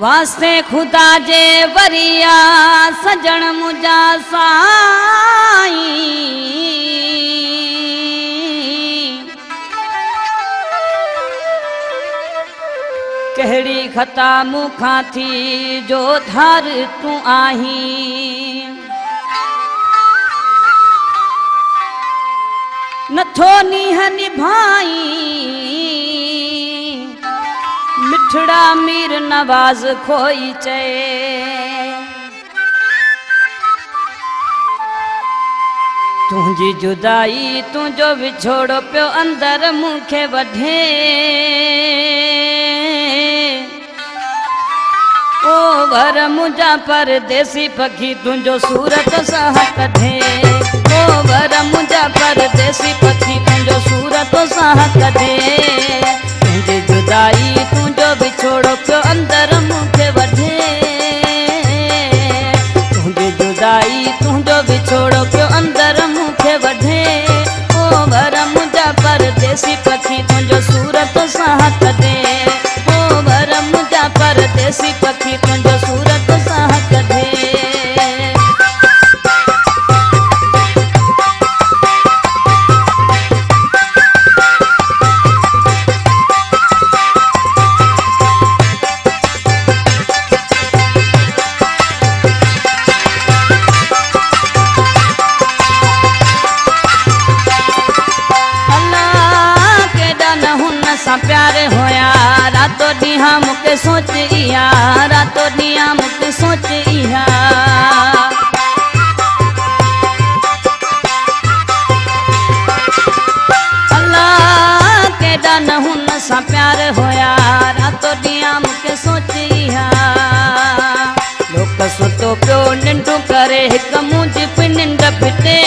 वास्ते खुदा जे वरिया सजण मुझा साईं कहड़ी खता मुखा थी जो धार तू आही नथो नीह निभाई मिठड़ा मीर नवाज खोई चए तुझी जुदाई तुझो विछोड़ो पियो अंदर मुखे वढे ओ वर मुझा परदेसी पखी तुझो सूरत साह कढे ओ वर मुझा परदेसी पखी तुझो सूरत साह कढे तुझी जुदाई तुझो विछोड़ो पियो अंदर मुखे वढे तुझी जुदाई तुझो विछोड़ो पियो अंदर मुखे वढे ओ वर मुझा परदेसी पखी तुझो सूरत साह कढे ओ वर मुझा परदेसी पखी तुझो सूरत साह कढे प्यारे होया रातो ॾींहं मूंखे सोच इहा रातो ॾींहं मूंखे सोच इहा अल्लाह केॾा न हुन सां प्यार होया रातो ॾींहं मूंखे सोच इहा लोक सुतो पियो निंड करे हिकु मुंहिंजी बि निंड फिटे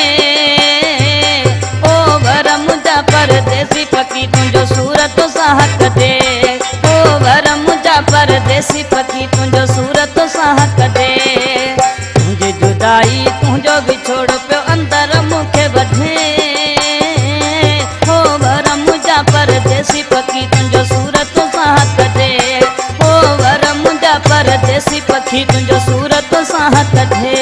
ओ वर मुंहिंजा परदेसी पखी तुंहिंजो सूरत साह कढे ओ वर मुंहिंजा परदेसी पखी तुंहिंजो सूरत साह कढे तुंहिंजी जुदाई तुंहिंजो विछोड़ो पियो अंदर मूंखे वढे ओ वर मुंहिंजा परदेसी पखी तुंहिंजो सूरत साह कढे ओ वर मुंहिंजा परदेसी पखी तुंहिंजो सूरत साह कढे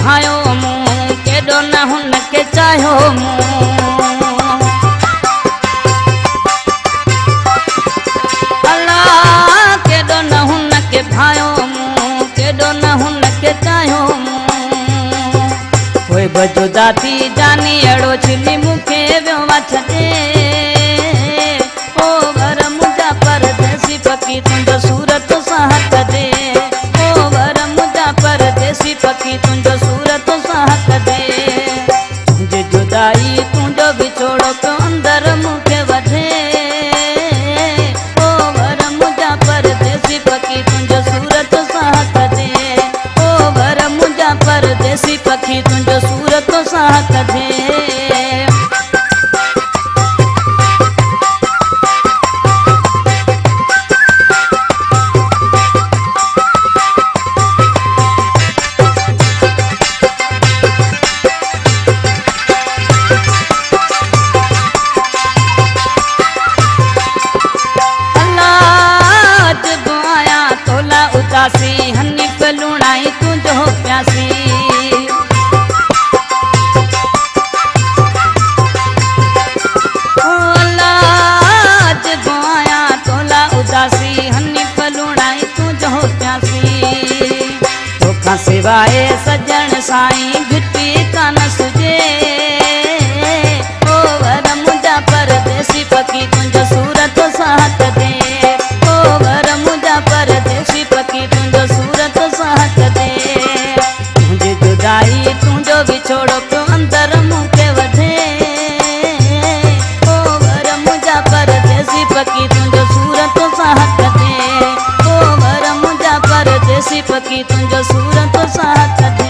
भायो मुँह केॾो न हुन के चाहो अल्लाह केॾो न हुन के भायो मुँह केॾो न हुन के चाहो कोई बजो दाती जानी अड़ो छिली मूंखे वियो छॾे ओ वर मुंहिंजा परदेसी पखी तुंहिंजो सूरत साह कढे ओ वर मुंहिंजा परदेसी पखी तुंहिंजो सूरत साह कढे तुंहिंजी जुदाई तुंहिंजो विछोड़ो पियो अंदर मूंखे वढे ओ वर मुंहिंजा परदेसी पखी तुंहिंजो सूरत साह कढे ओ वर मुंहिंजा परदेसी पखी तुंहिंजो सूरत साह कढे उदासी हनी पलुणाई तुझो प्यासी लाज गोया तोला उदासी हनी पलुणाई तुझो प्यासी तोखा सिवाए सजण साईं घिटी कान सुजे ओ वर मुंहिंजा परदेसी पखी तुंहिंजो सूरत साह कढे ओ वर मुंहिंजा परदेसी पखी तुंहिंजो सूरत साह कढे तुंहिंजी जुदाई तुंहिंजो विछोड़ो पियो अंदर मूंखे वढे ओ वर मुंहिंजा परदेसी पखी तुंहिंजो सूरत साह कढे ओ वर मुंहिंजा परदेसी पखी तुंहिंजो सूरत साह कढे